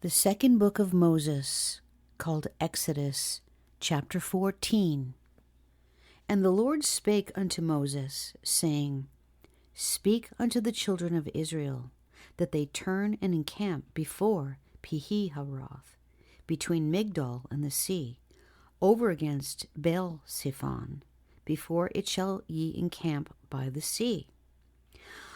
The second book of Moses, called Exodus, chapter 14. And the Lord spake unto Moses, saying, Speak unto the children of Israel, that they turn and encamp before Pihahiroth, between Migdol and the sea, over against Baal-zephon, before it shall ye encamp by the sea.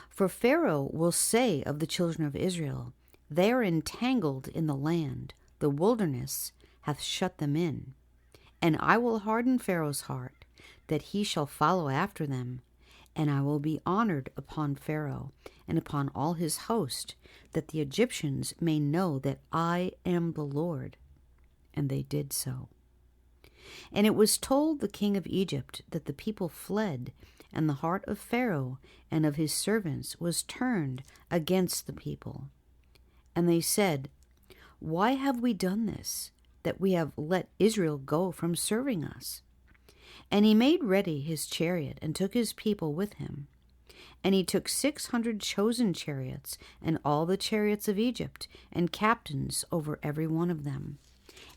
For Pharaoh will say of the children of Israel, They are entangled in the land, the wilderness hath shut them in. And I will harden Pharaoh's heart, that he shall follow after them. And I will be honored upon Pharaoh, and upon all his host, that the Egyptians may know that I am the Lord. And they did so. And it was told the king of Egypt that the people fled, and the heart of Pharaoh and of his servants was turned against the people. And they said, Why have we done this, that we have let Israel go from serving us? And he made ready his chariot, and took his people with him. And he took 600 chosen chariots, and all the chariots of Egypt, and captains over every one of them.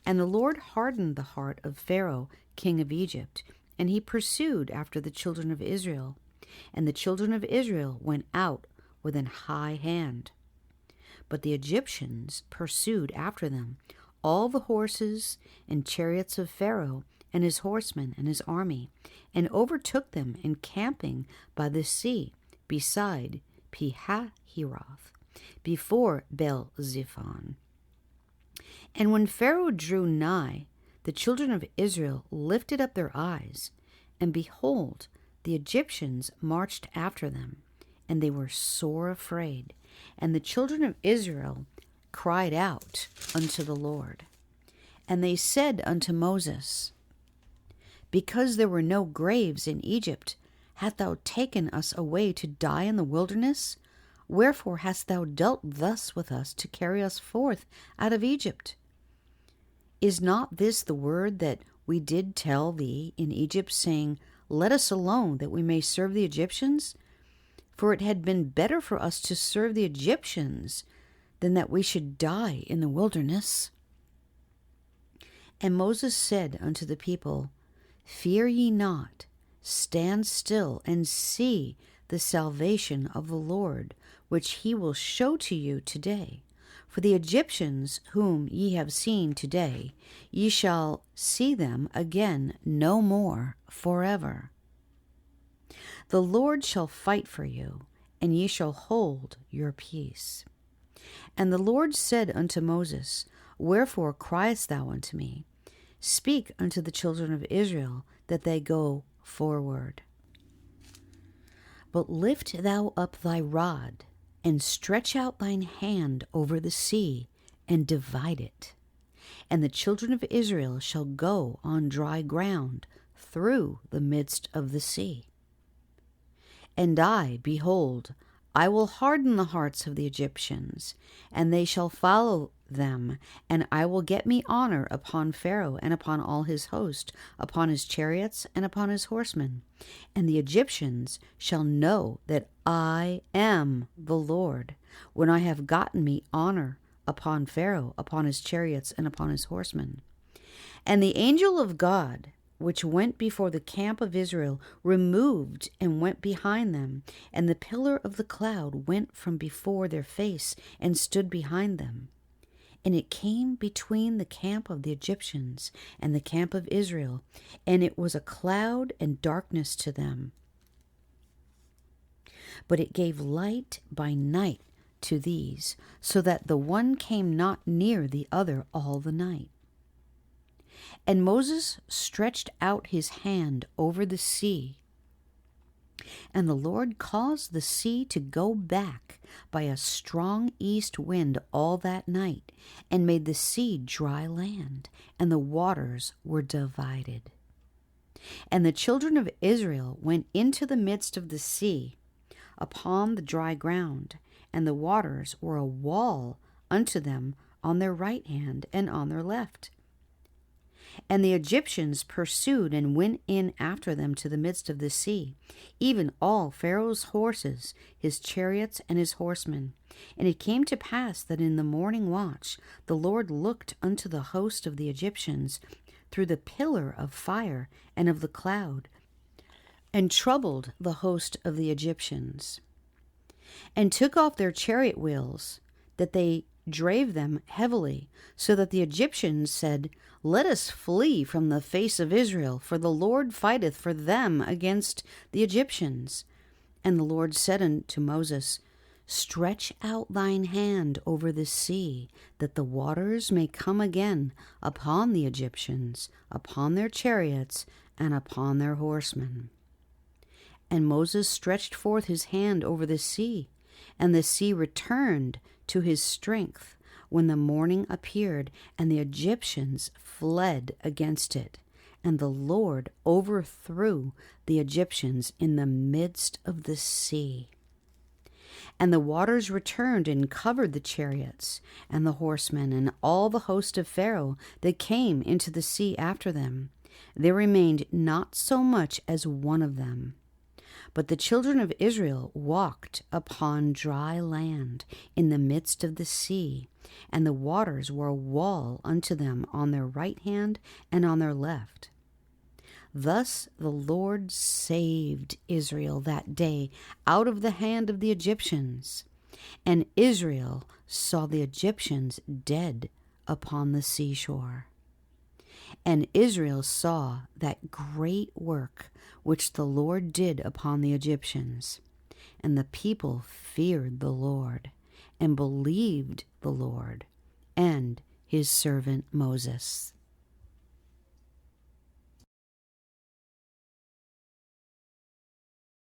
And the Lord hardened the heart of Pharaoh, king of Egypt, and he pursued after the children of Israel. And the children of Israel went out with an high hand. But the Egyptians pursued after them all the horses and chariots of Pharaoh, and his horsemen and his army, and overtook them encamping by the sea beside Pihahiroth, before Baal-zephon. And when Pharaoh drew nigh, the children of Israel lifted up their eyes, and behold, the Egyptians marched after them, and they were sore afraid. And the children of Israel cried out unto the Lord. And they said unto Moses, Because there were no graves in Egypt, hast thou taken us away to die in the wilderness? Wherefore hast thou dealt thus with us to carry us forth out of Egypt? Is not this the word that we did tell thee in Egypt, saying, Let us alone, that we may serve the Egyptians? For it had been better for us to serve the Egyptians than that we should die in the wilderness. And Moses said unto the people, Fear ye not, stand still, and see the salvation of the Lord, which he will show to you today. For the Egyptians whom ye have seen today, ye shall see them again no more forever. The Lord shall fight for you, and ye shall hold your peace. And the Lord said unto Moses, Wherefore criest thou unto me? Speak unto the children of Israel, that they go forward. But lift thou up thy rod, and stretch out thine hand over the sea, and divide it. And the children of Israel shall go on dry ground through the midst of the sea. And I, behold, I will harden the hearts of the Egyptians, and they shall follow them, and I will get me honor upon Pharaoh and upon all his host, upon his chariots and upon his horsemen. And the Egyptians shall know that I am the Lord, when I have gotten me honor upon Pharaoh, upon his chariots, and upon his horsemen. And the angel of God, which went before the camp of Israel, removed and went behind them, and the pillar of the cloud went from before their face and stood behind them. And it came between the camp of the Egyptians and the camp of Israel, and it was a cloud and darkness to them. But it gave light by night to these, so that the one came not near the other all the night. And Moses stretched out his hand over the sea, and the Lord caused the sea to go back by a strong east wind all that night, and made the sea dry land, and the waters were divided. And the children of Israel went into the midst of the sea upon the dry ground, and the waters were a wall unto them on their right hand and on their left. And the Egyptians pursued and went in after them to the midst of the sea, even all Pharaoh's horses, his chariots, and his horsemen. And it came to pass that in the morning watch the Lord looked unto the host of the Egyptians through the pillar of fire and of the cloud, and troubled the host of the Egyptians, and took off their chariot wheels, that they drave them heavily, so that the Egyptians said, Let us flee from the face of Israel, for the Lord fighteth for them against the Egyptians. And the Lord said unto Moses, Stretch out thine hand over the sea, that the waters may come again upon the Egyptians, upon their chariots, and upon their horsemen. And Moses stretched forth his hand over the sea, and the sea returned to his strength when the morning appeared, and the Egyptians fled against it. And the Lord overthrew the Egyptians in the midst of the sea. And the waters returned and covered the chariots and the horsemen and all the host of Pharaoh that came into the sea after them. There remained not so much as one of them. But the children of Israel walked upon dry land in the midst of the sea, and the waters were a wall unto them on their right hand and on their left. Thus the Lord saved Israel that day out of the hand of the Egyptians, and Israel saw the Egyptians dead upon the seashore. And Israel saw that great work which the Lord did upon the Egyptians. And the people feared the Lord, and believed the Lord and his servant Moses.